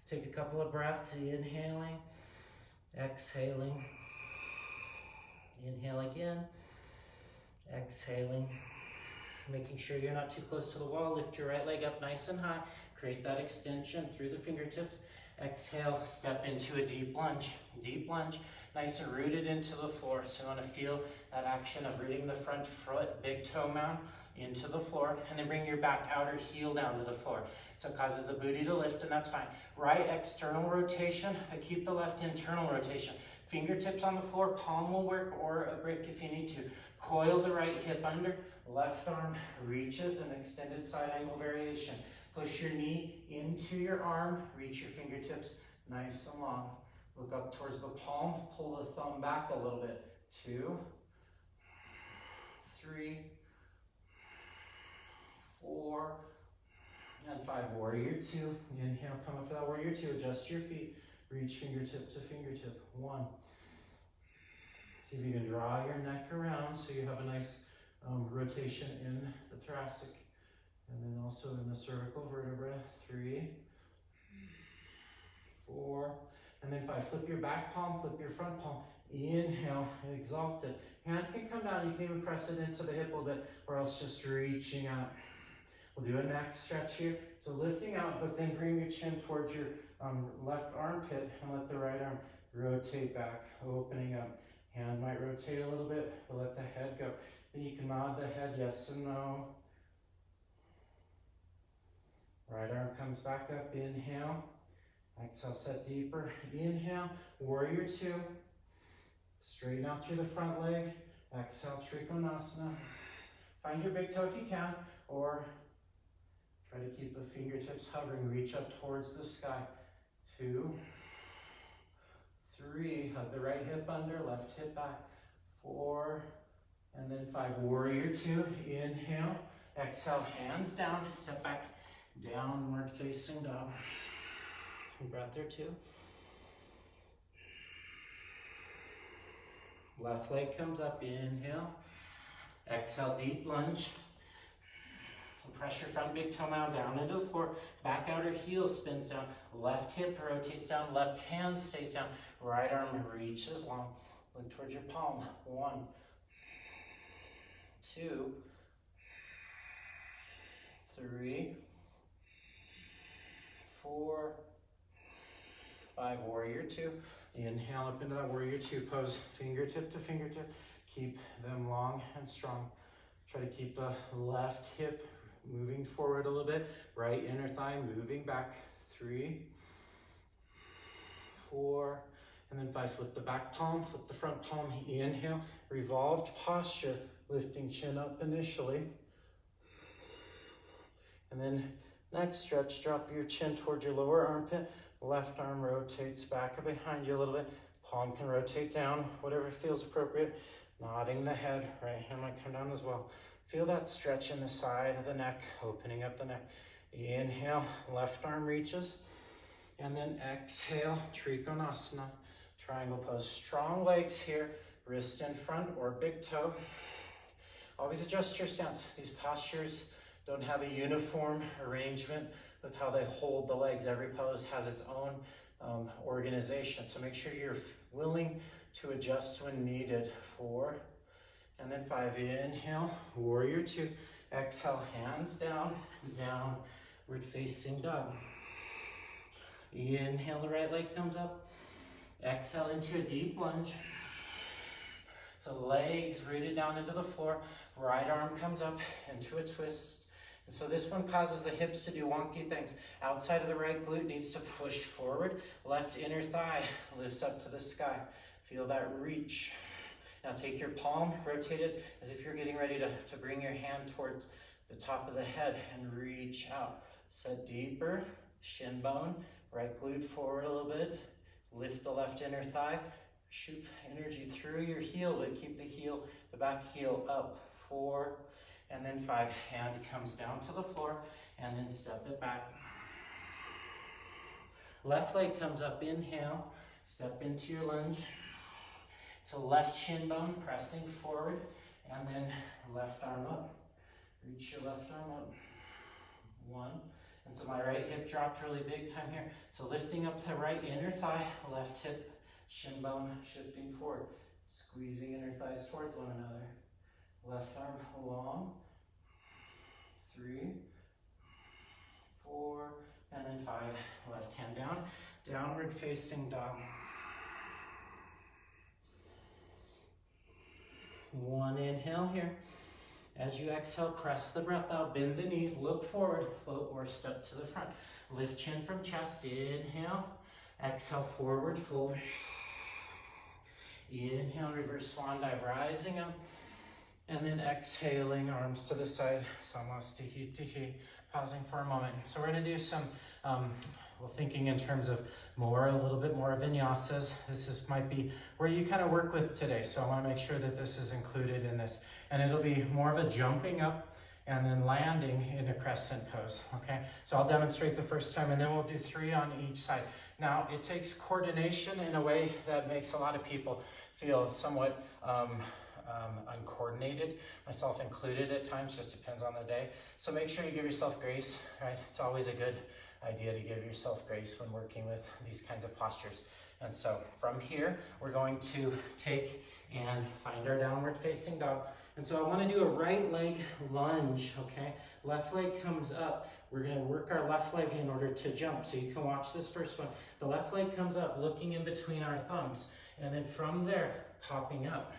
Speaker 1: Take a couple of breaths, inhaling, exhaling. Inhale again, exhaling. Making sure you're not too close to the wall. Lift your right leg up nice and high. Create that extension through the fingertips. Exhale, step into a deep lunge. Deep lunge, nice and rooted into the floor. So you want to feel that action of rooting the front foot, big toe mound, into the floor. And then bring your back outer heel down to the floor. So it causes the booty to lift, and that's fine. Right external rotation, but keep the left internal rotation. Fingertips on the floor, palm will work, or a brick if you need to. Coil the right hip under. Left arm reaches, an extended side angle variation. Push your knee into your arm, reach your fingertips nice and long. Look up towards the palm, pull the thumb back a little bit. 2, 3, 4, and 5. Warrior 2. Inhale, come up for that warrior 2. Adjust your feet, reach fingertip to fingertip. 1. See if you can draw your neck around so you have a nice rotation in the thoracic, and then also in the cervical vertebra. 3, 4, and then 5. Flip your back palm, flip your front palm. Inhale, exalt it. Hand can come down, you can even press it into the hip a little bit, or else just reaching out. We'll do a neck stretch here. So lifting out, but then bring your chin towards your left armpit and let the right arm rotate back, opening up. Hand might rotate a little bit, but let the head go. Then you can nod the head yes and no. Right arm comes back up, inhale. Exhale, set deeper. Inhale, warrior 2. Straighten out through the front leg. Exhale, Trikonasana. Find your big toe if you can, or try to keep the fingertips hovering. Reach up towards the sky. 2, 3, hug the right hip under, left hip back. 4, and then 5, warrior 2. Inhale, exhale, hands down, step back, downward facing dog. Breath there 2. Left leg comes up, inhale. Exhale, deep lunge. Press your front big toe mound down into the floor. Back outer heel spins down. Left hip rotates down. Left hand stays down. Right arm reaches long. Look towards your palm. 1, 2, 3, 4, 5, warrior 2. Inhale up into that warrior 2 pose. Fingertip to fingertip. Keep them long and strong. Try to keep the left hip moving forward a little bit. Right inner thigh moving back. 3, 4, and then 5. Flip the back palm, flip the front palm. Inhale, revolved posture, lifting chin up initially. And then next stretch, drop your chin towards your lower armpit. Left arm rotates back and behind you a little bit. Palm can rotate down, whatever feels appropriate. Nodding the head, right hand might come down as well. Feel that stretch in the side of the neck, opening up the neck. Inhale, left arm reaches. And then exhale, Trikonasana, triangle pose. Strong legs here, wrist in front or big toe. Always adjust your stance. These postures don't have a uniform arrangement with how they hold the legs. Every pose has its own organization. So make sure you're willing to adjust when needed. 4, and then 5. Inhale, warrior 2. Exhale, hands down, downward facing dog. Inhale, the right leg comes up. Exhale into a deep lunge. So legs rooted down into the floor. Right arm comes up into a twist. And so this one causes the hips to do wonky things. Outside of the right glute needs to push forward. Left inner thigh lifts up to the sky. Feel that reach. Now take your palm, rotate it as if you're getting ready to bring your hand towards the top of the head and reach out. Set deeper, shin bone, right glute forward a little bit. Lift the left inner thigh. Shoot energy through your heel, but keep the back heel up. 4, and then 5. Hand comes down to the floor, and then step it back. Left leg comes up, inhale, step into your lunge. So left shin bone pressing forward, and then left arm up. Reach your left arm up. 1. And so my right hip dropped really big time here. So lifting up the right inner thigh, left hip, shin bone shifting forward. Squeezing inner thighs towards one another. Left arm long. 3, 4, and then 5. Left hand down. Downward facing dog. 1 inhale here. As you exhale, press the breath out, bend the knees, look forward, float or step to the front. Lift chin from chest, inhale. Exhale, forward fold. Inhale, reverse swan dive, rising up. And then exhaling, arms to the side, Samastihi, pausing for a moment. So we're gonna do some, thinking in terms of a little bit more vinyasas. Might be where you kind of work with today. So I wanna make sure that this is included in this. And it'll be more of a jumping up and then landing in a crescent pose, okay? So I'll demonstrate the first time and then we'll do 3 on each side. Now, it takes coordination in a way that makes a lot of people feel somewhat uncoordinated, myself included at times, just depends on the day. So make sure you give yourself grace, right? It's always a good idea to give yourself grace when working with these kinds of postures. And so from here, we're going to take and find our downward facing dog. And so I want to do a right leg lunge, okay? Left leg comes up. We're going to work our left leg in order to jump. So you can watch this first one. The left leg comes up, looking in between our thumbs. And then from there, popping up,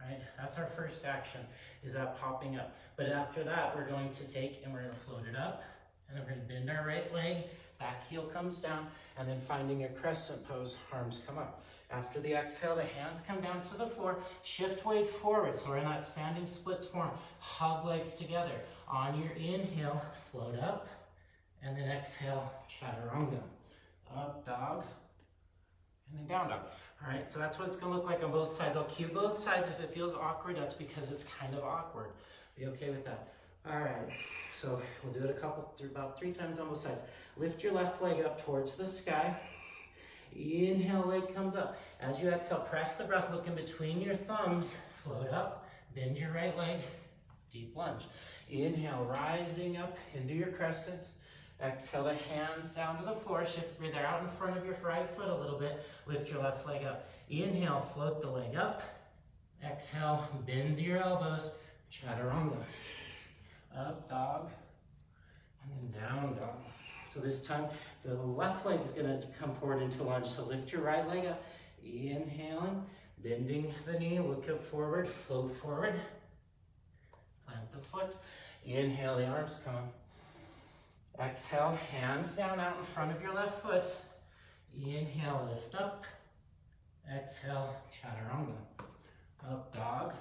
Speaker 1: right? That's our first action, is that popping up. But after that, we're going to take and we're going to float it up. And then we're going to bend our right leg, back heel comes down, and then finding a crescent pose, arms come up. After the exhale, the hands come down to the floor, shift weight forward. So we're in that standing splits form. Hug legs together. On your inhale, float up, and then exhale, chaturanga. Up dog, and then down dog. All right, so that's what it's gonna look like on both sides. I'll cue both sides. If it feels awkward, that's because it's kind of awkward. Be okay with that. All right, so we'll do it about 3 times on both sides. Lift your left leg up towards the sky. Inhale, leg comes up. As you exhale, press the breath, look in between your thumbs, float up, bend your right leg, deep lunge. Inhale, rising up into your crescent. Exhale, the hands down to the floor. Shift, breathe out in front of your right foot a little bit. Lift your left leg up. Inhale, float the leg up. Exhale, bend your elbows, chaturanga. Up dog, and then down dog. So this time, the left leg is gonna come forward into lunge. So lift your right leg up, inhaling, bending the knee, look it forward, float forward, plant the foot. Inhale, the arms come up. Exhale, hands down out in front of your left foot. Inhale, lift up. Exhale, chaturanga. Up dog,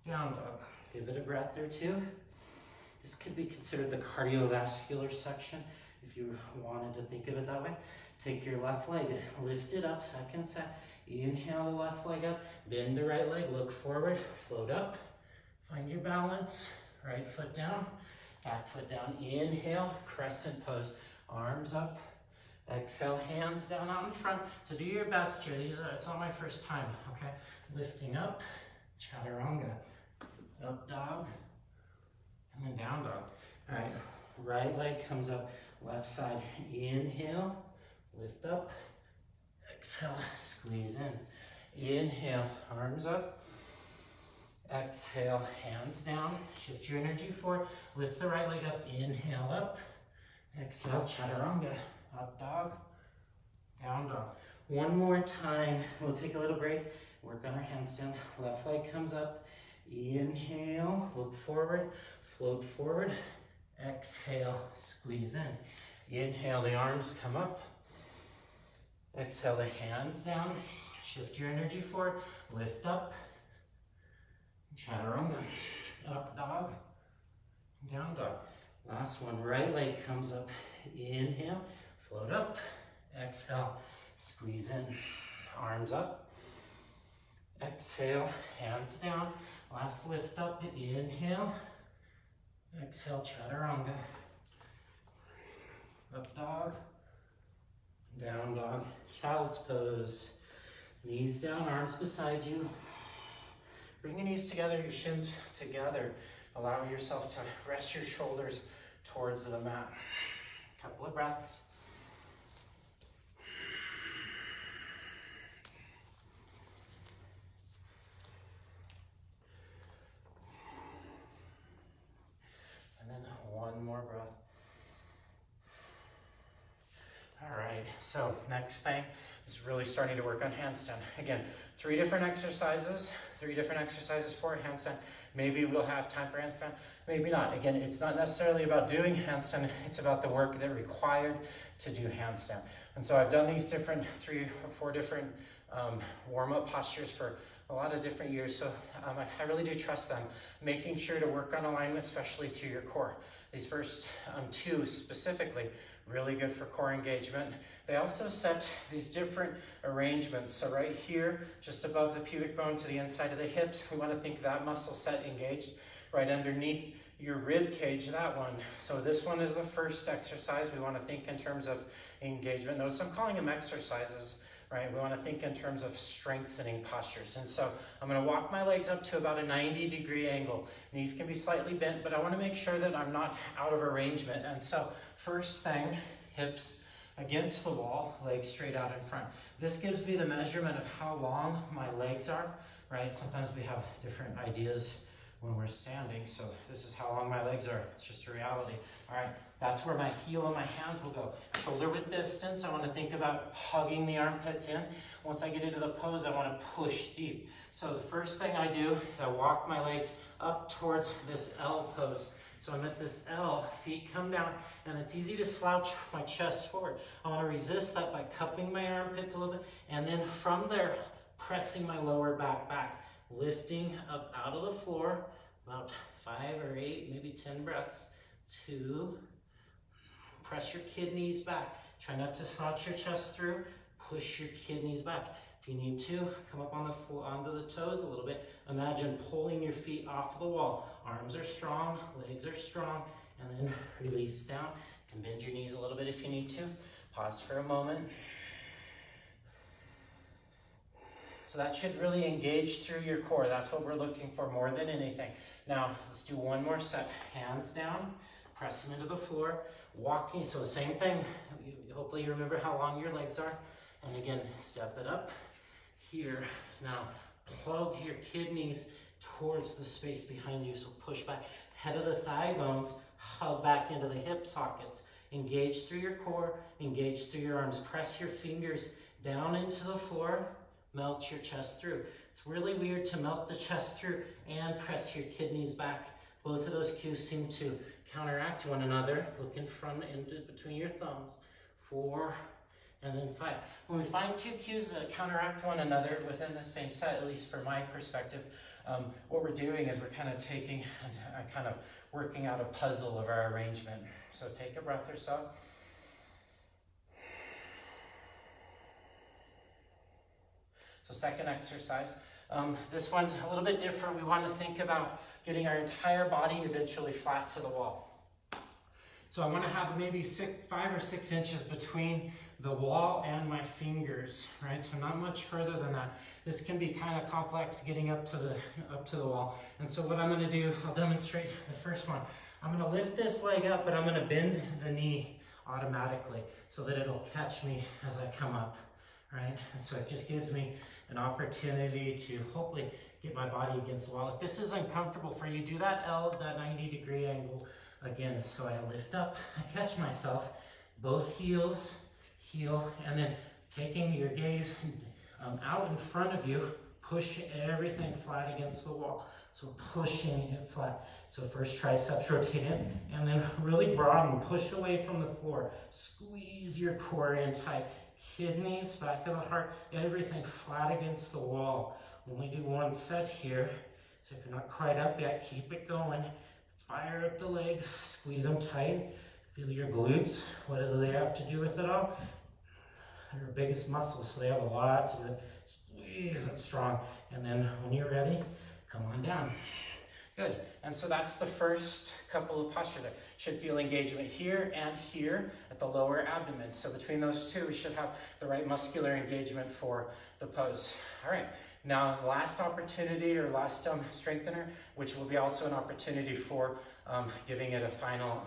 Speaker 1: down dog. Give it a breath or two. This could be considered the cardiovascular section if you wanted to think of it that way. Take your left leg, lift it up, second set. Inhale the left leg up, bend the right leg, look forward, float up. Find your balance, right foot down, back foot down. Inhale, crescent pose, arms up. Exhale, hands down out in front. So do your best here. It's not my first time, okay? Lifting up, chaturanga. Up dog, and then down dog. All right, right leg comes up, left side. Inhale, lift up. Exhale, squeeze in. Inhale, arms up. Exhale, hands down. Shift your energy forward. Lift the right leg up. Inhale up. Exhale, chaturanga. Up dog, down dog. One more time. We'll take a little break. Work on our handstands. Left leg comes up. Inhale, look forward, float forward. Exhale, squeeze in. Inhale, the arms come up. Exhale, the hands down. Shift your energy forward. Lift up. Chaturanga. Up dog, down dog. Last one. Right leg comes up. Inhale, float up. Exhale, squeeze in. Arms up. Exhale, hands down. Last lift up, inhale. Exhale, chaturanga. Up dog, down dog. Child's pose. Knees down, arms beside you. Bring your knees together, your shins together. Allow yourself to rest your shoulders towards the mat. Couple of breaths. And then one more breath. All right, so next thing is really starting to work on handstand. Again, 3 different exercises for handstand. Maybe we'll have time for handstand, maybe not. Again, it's not necessarily about doing handstand, it's about the work that required to do handstand. And so I've done these 3 or 4 different warm-up postures for a lot of different years, so I really do trust them. Making sure to work on alignment, especially through your core. These first 2 specifically, really good for core engagement. They also set these different arrangements. So right here, just above the pubic bone to the inside of the hips, we want to think that muscle set engaged. Right underneath your rib cage, that one. So this one is the first exercise. We want to think in terms of engagement. Notice I'm calling them exercises, right? We want to think in terms of strengthening postures. And so I'm going to walk my legs up to about a 90-degree angle. Knees can be slightly bent, but I want to make sure that I'm not out of arrangement. And so first thing, hips against the wall, legs straight out in front. This gives me the measurement of how long my legs are, right? Sometimes we have different ideas when we're standing, so this is how long my legs are. It's just a reality. All right, that's where my heel and my hands will go. Shoulder width distance, I want to think about hugging the armpits in. Once I get into the pose, I want to push deep. So the first thing I do is I walk my legs up towards this L pose. So I'm at this L, feet come down, and it's easy to slouch my chest forward. I want to resist that by cupping my armpits a little bit, and then from there, pressing my lower back, lifting up out of the floor, about 5 or 8, maybe 10 breaths. 2, press your kidneys back. Try not to slouch your chest through, push your kidneys back. If you need to, come up on onto the toes a little bit. Imagine pulling your feet off the wall. Arms are strong, legs are strong, and then release down. You can bend your knees a little bit if you need to. Pause for a moment. So that should really engage through your core. That's what we're looking for more than anything. Now, let's do one more set. Hands down, press them into the floor. Walking, so the same thing. Hopefully you remember how long your legs are. And again, step it up here. Now, plug your kidneys towards the space behind you. So push back. Head of the thigh bones, hug back into the hip sockets. Engage through your core, engage through your arms. Press your fingers down into the floor. Melt your chest through. It's really weird to melt the chest through and press your kidneys back Both of those cues seem to counteract one another. Look in front, into between your thumbs. 4, and then 5. When we find two cues that counteract one another within the same set, at least from my perspective, what we're doing is we're kind of taking, kind of working out a puzzle of our arrangement. So take a breath or so. So second exercise. This one's a little bit different. We want to think about getting our entire body eventually flat to the wall. So I want to have maybe 5 or 6 inches between the wall and my fingers, right? So not much further than that. This can be kind of complex getting up to the wall. And so what I'm going to do, I'll demonstrate the first one. I'm going to lift this leg up, but I'm going to bend the knee automatically so that it'll catch me as I come up, right? And so it just gives me an opportunity to hopefully get my body against the wall. If this is uncomfortable for you, do that 90-degree angle again. So I lift up, I catch myself, both heels, heel, and then taking your gaze out in front of you, push everything flat against the wall. So pushing it flat. So first triceps rotate in, and then really broaden, push away from the floor. Squeeze your core in tight. Kidneys, back of the heart, everything flat against the wall. Only do one set here. So if you're not quite up yet, keep it going. Fire up the legs, squeeze them tight. Feel your glutes. What do they have to do with it all? They're your biggest muscles, so they have a lot to do with it. Squeeze it strong. And then when you're ready, come on down. Good. And so that's the first couple of postures. Should feel engagement here and here at the lower abdomen. So between those two, we should have the right muscular engagement for the pose. All right. Now, the last opportunity or last strengthener, which will be also an opportunity for giving it a final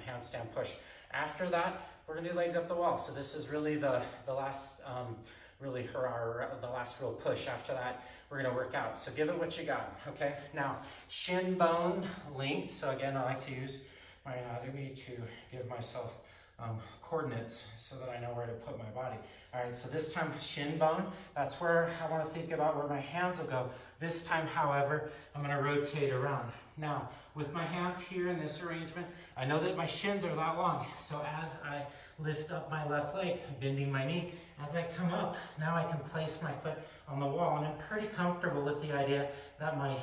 Speaker 1: handstand push. After that, we're going to do legs up the wall. So this is really the last the last real push. After that, we're going to work out. So give it what you got, okay? Now, shin bone length. So again, I like to use my anatomy to give myself coordinates so that I know where to put my body. All right, so this time shin bone, that's where I want to think about where my hands will go. This time, however, I'm going to rotate around. Now, with my hands here in this arrangement, I know that my shins are that long. So as I lift up my left leg, bending my knee, as I come up, now I can place my foot on the wall, and I'm pretty comfortable with the idea that my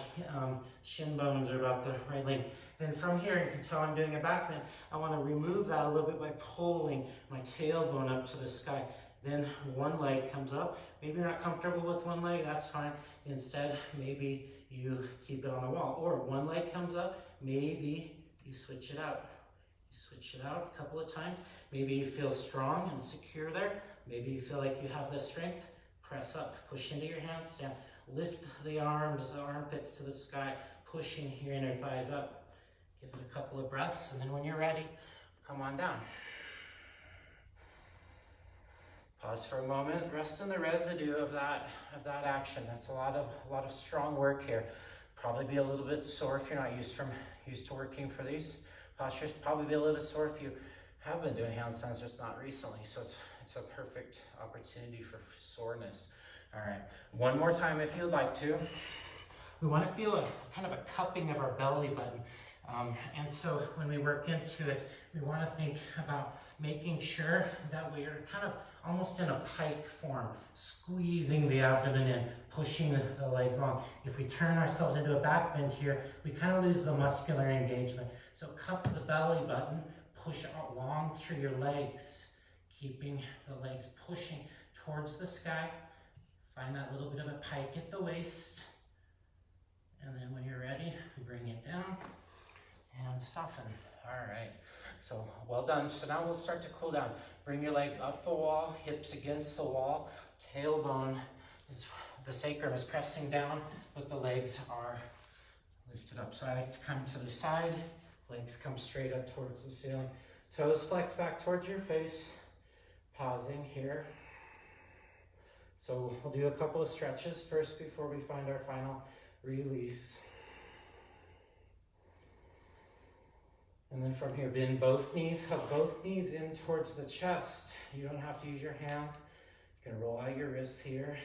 Speaker 1: shin bones are about the right length. Then from here, you can tell I'm doing a back bend. I want to remove that a little bit by pulling my tailbone up to the sky. Then one leg comes up. Maybe you're not comfortable with one leg, that's fine. Instead, maybe you keep it on the wall. Or one leg comes up, maybe you switch it out. You switch it out a couple of times. Maybe you feel strong and secure there. Maybe you feel like you have the strength. Press up, push into your handstand. Lift the arms, the armpits to the sky, pushing your inner thighs up. Give it a couple of breaths, and then when you're ready, come on down. Pause for a moment, rest in the residue of that action. That's a lot of strong work here. Probably be a little bit sore if you're not used to working for these postures. Probably be a little bit sore if you have been doing handstands, just not recently. So it's a perfect opportunity for soreness. All right, one more time if you'd like to. We want to feel a kind of a cupping of our belly button. And so when we work into it, we want to think about making sure that we are kind of almost in a pike form, squeezing the abdomen in, pushing the legs long. If we turn ourselves into a back bend here, we kind of lose the muscular engagement. So cup the belly button, push out long through your legs, keeping the legs pushing towards the sky. Find that little bit of a pike at the waist. And then when you're ready, bring it down and soften. All right, so well done. So now we'll start to cool down. Bring your legs up the wall, hips against the wall. Tailbone is, the sacrum is pressing down, but the legs are lifted up. So I like to come to the side, legs come straight up towards the ceiling. Toes flex back towards your face, pausing here. So we'll do a couple of stretches first before we find our final release. And then from here, bend both knees, hug both knees in towards the chest. You don't have to use your hands. You can roll out your wrists here.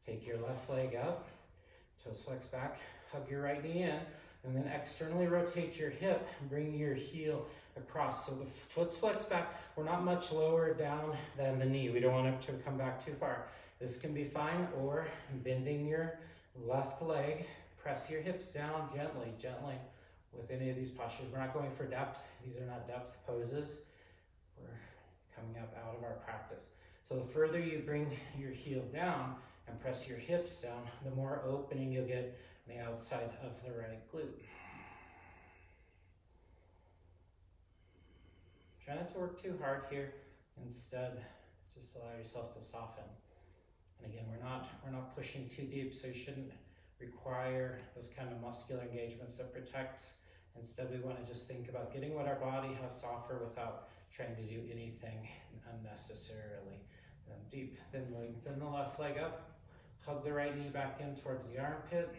Speaker 2: Take your left leg up, toes flex back, hug your right knee in, and then externally rotate your hip and bring your heel across. So the foot's flexed back. We're not much lower down than the knee. We don't want it to come back too far. This can be fine, or bending your left leg, press your hips down gently, gently with any of these postures. We're not going for depth. These are not depth poses. We're coming up out of our practice. So the further you bring your heel down and press your hips down, the more opening you'll get on the outside of the right glute. Try not to work too hard here. Instead, just allow yourself to soften. And again, we're not pushing too deep, so you shouldn't require those kind of muscular engagements that protect. Instead, we want to just think about getting what our body has to offer without trying to do anything unnecessarily deep. Then lengthen the left leg up, hug the right knee back in towards the armpit,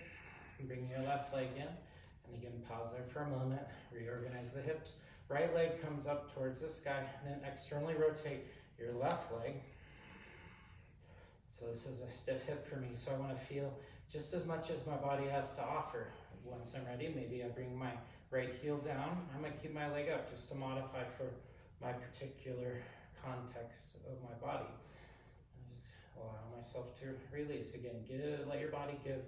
Speaker 2: and bring your left leg in. And again, pause there for a moment, reorganize the hips. Right leg comes up towards the sky, and then externally rotate your left leg. So this is a stiff hip for me, so I want to feel just as much as my body has to offer. Once I'm ready, maybe I bring my right heel down. I'm going to keep my leg up just to modify for my particular context of my body. And just allow myself to release. Again, let your body give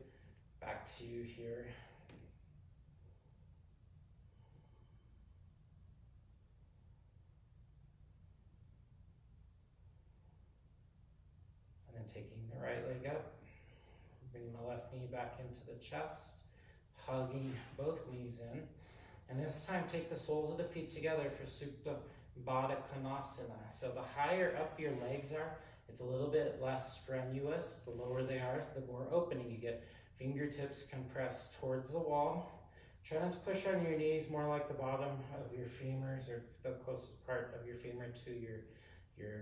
Speaker 2: back to you here. And then taking the right leg up, bring the left knee back into the chest, hugging both knees in. And this time, take the soles of the feet together for Supta Baddha Konasana. So the higher up your legs are, it's a little bit less strenuous. The lower they are, the more opening you get. Fingertips compress towards the wall. Try not to push on your knees, more like the bottom of your femurs or the closest part of your femur to your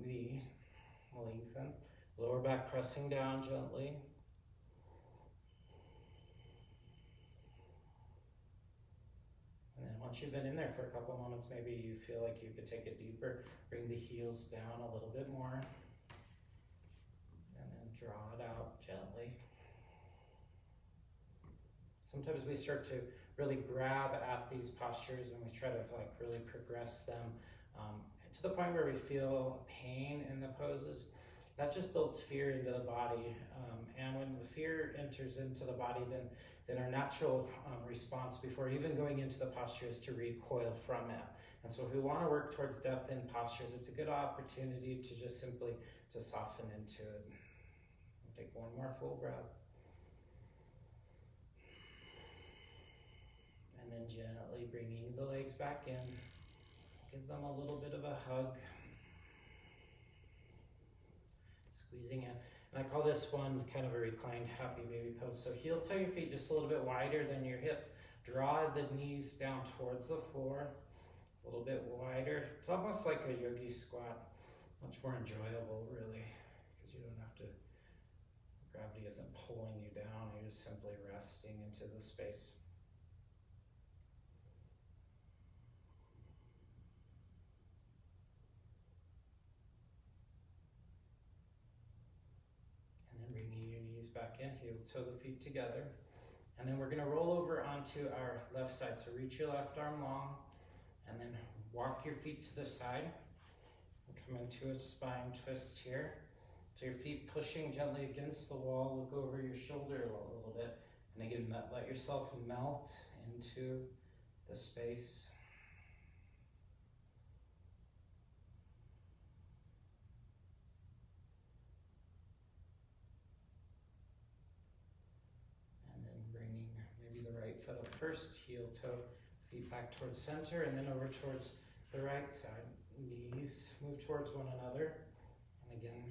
Speaker 2: knee. Lengthen. Lower back pressing down gently. And then once you've been in there for a couple moments, maybe you feel like you could take it deeper. Bring the heels down a little bit more. And then draw it out gently. Sometimes we start to really grab at these postures and we try to really progress them to the point where we feel pain in the poses. That just builds fear into the body. And when the fear enters into the body, then our natural response before even going into the posture is to recoil from it. And so if we want to work towards depth in postures, it's a good opportunity to just simply to soften into it. Take one more full breath. And then gently bringing the legs back in. Give them a little bit of a hug. Squeezing in. And I call this one kind of a reclined happy baby pose. So heel toe your feet just a little bit wider than your hips. Draw the knees down towards the floor. A little bit wider. It's almost like a yogi squat. Much more enjoyable, really, because you don't have to, gravity isn't pulling you down. You're just simply resting into the space. Back in, heel toe the feet together. And then we're going to roll over onto our left side. So reach your left arm long and then walk your feet to the side. And come into a spine twist here. So your feet pushing gently against the wall. Look over your shoulder a little bit. And again, let yourself melt into the space. Foot up first, heel toe, feet back towards center, and then over towards the right side. Knees move towards one another. And again,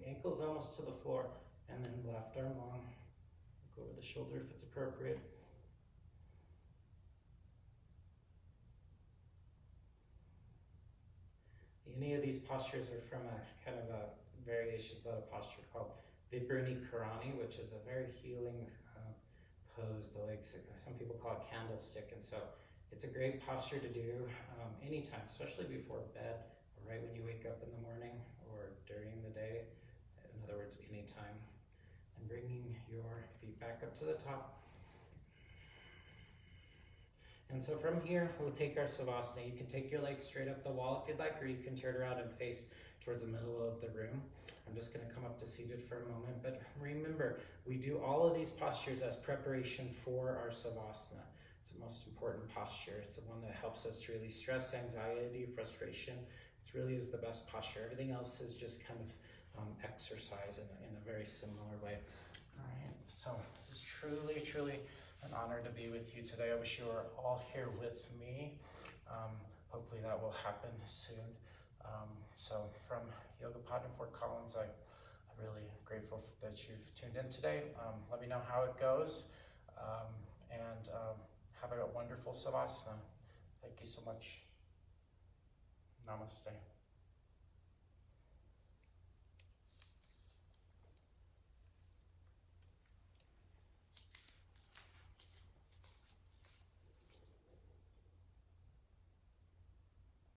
Speaker 2: ankles almost to the floor, and then left arm long. Look over the shoulder if it's appropriate. Any of these postures are from a kind of a variations on a posture called Viprini Karani, which is a very healing pose. The legs, some people call it candlestick, and so it's a great posture to do anytime, especially before bed, or right when you wake up in the morning, or during the day. In other words, anytime. and bringing your feet back up to the top. And so from here, we'll take our Savasana. You can take your legs straight up the wall if you'd like, or you can turn around and face towards the middle of the room. I'm just gonna come up to seated for a moment, but remember, we do all of these postures as preparation for our Savasana. It's the most important posture. It's the one that helps us to release stress, anxiety, frustration. It really is the best posture. Everything else is just kind of exercise in a very similar way. All right, so it's truly, truly an honor to be with you today. I wish you were all here with me. Hopefully that will happen soon. So from YogaPod in Fort Collins, I'm really grateful that you've tuned in today. Let me know how it goes, and have a wonderful Savasana. Thank you so much. Namaste.